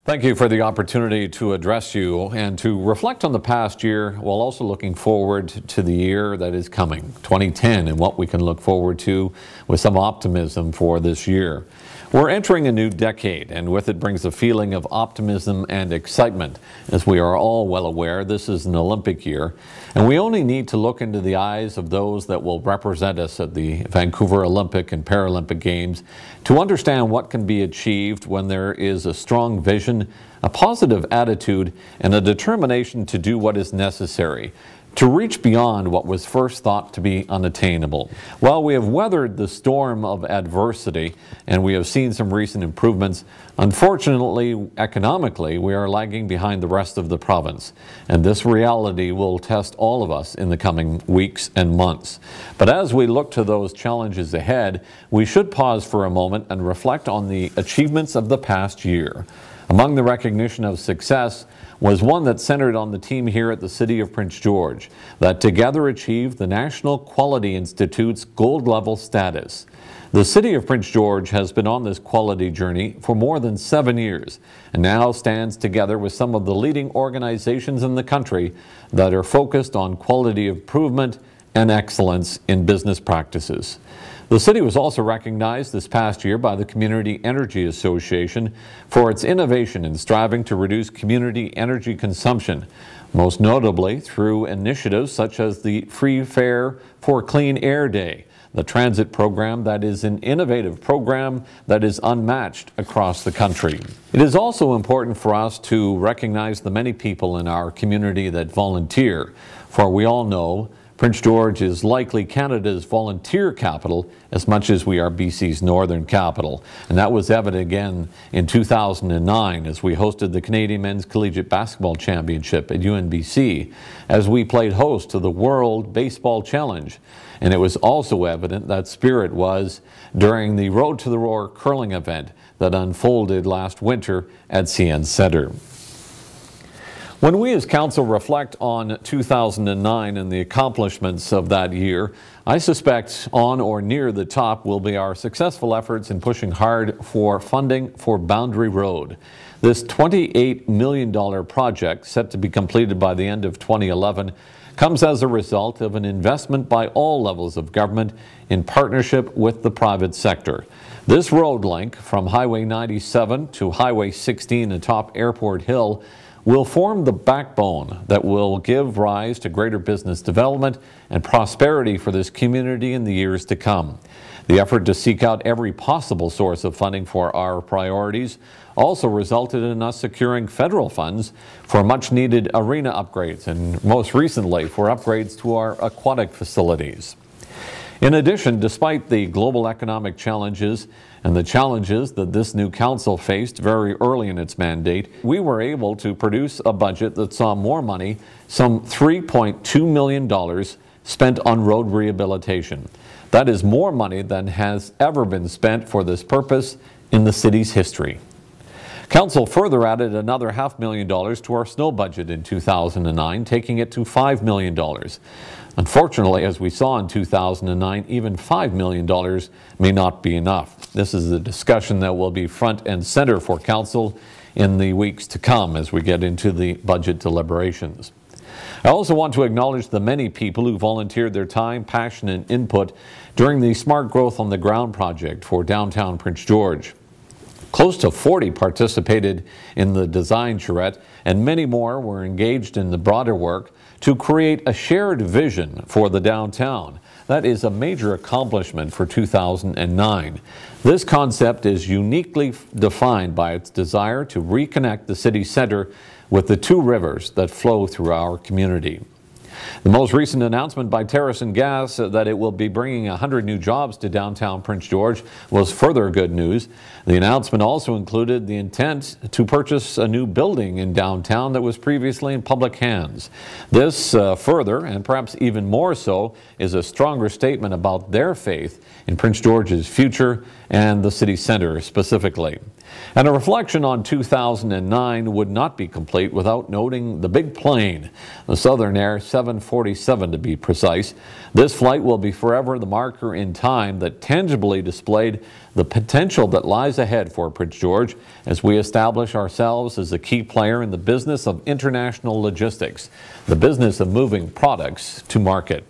Thank you for the opportunity to address you and to reflect on the past year while also looking forward to the year that is coming, 2010, and what we can look forward to with some optimism for this year. We're entering a new decade, and with it brings a feeling of optimism and excitement. As we are all well aware, this is an Olympic year, and we only need to look into the eyes of those that will represent us at the Vancouver Olympic and Paralympic Games to understand what can be achieved when there is a strong vision, a positive attitude, and a determination to do what is necessary, to reach beyond what was first thought to be unattainable. While we have weathered the storm of adversity and we have seen some recent improvements, unfortunately, economically, we are lagging behind the rest of the province. And this reality will test all of us in the coming weeks and months. But as we look to those challenges ahead, we should pause for a moment and reflect on the achievements of the past year. Among the recognition of success was one that centered on the team here at the City of Prince George that together achieved the National Quality Institute's gold level status. The City of Prince George has been on this quality journey for more than 7 years and now stands together with some of the leading organizations in the country that are focused on quality improvement and excellence in business practices. The city was also recognized this past year by the Community Energy Association for its innovation in striving to reduce community energy consumption, most notably through initiatives such as the Free Fare for Clean Air Day, the transit program that is an innovative program that is unmatched across the country. It is also important for us to recognize the many people in our community that volunteer, for we all know Prince George is likely Canada's volunteer capital as much as we are BC's northern capital. And that was evident again in 2009 as we hosted the Canadian Men's Collegiate Basketball Championship at UNBC, as we played host to the World Baseball Challenge. And it was also evident that spirit was during the Road to the Roar curling event that unfolded last winter at CN Centre. When we as Council reflect on 2009 and the accomplishments of that year, I suspect on or near the top will be our successful efforts in pushing hard for funding for Boundary Road. This $28 million project, set to be completed by the end of 2011, comes as a result of an investment by all levels of government in partnership with the private sector. This road link from Highway 97 to Highway 16 atop Airport Hill will form the backbone that will give rise to greater business development and prosperity for this community in the years to come. The effort to seek out every possible source of funding for our priorities also resulted in us securing federal funds for much-needed arena upgrades and most recently for upgrades to our aquatic facilities. In addition, despite the global economic challenges and the challenges that this new council faced very early in its mandate, we were able to produce a budget that saw more money, some $3.2 million, spent on road rehabilitation. That is more money than has ever been spent for this purpose in the city's history. Council further added another $500,000 to our snow budget in 2009, taking it to $5 million. Unfortunately, as we saw in 2009, even $5 million may not be enough. This is a discussion that will be front and center for Council in the weeks to come as we get into the budget deliberations. I also want to acknowledge the many people who volunteered their time, passion, and input during the Smart Growth on the Ground project for downtown Prince George. Close to 40 participated in the design charrette, and many more were engaged in the broader work to create a shared vision for the downtown. That is a major accomplishment for 2009. This concept is uniquely defined by its desire to reconnect the city center with the two rivers that flow through our community. The most recent announcement by Terrace and Gas that it will be bringing 100 new jobs to downtown Prince George was further good news. The announcement also included the intent to purchase a new building in downtown that was previously in public hands. This further, and perhaps even more so, is a stronger statement about their faith in Prince George's future and the city center specifically. And a reflection on 2009 would not be complete without noting the big plane, the Southern Air 747 to be precise. This flight will be forever the marker in time that tangibly displayed the potential that lies ahead for Prince George as we establish ourselves as a key player in the business of international logistics, the business of moving products to market.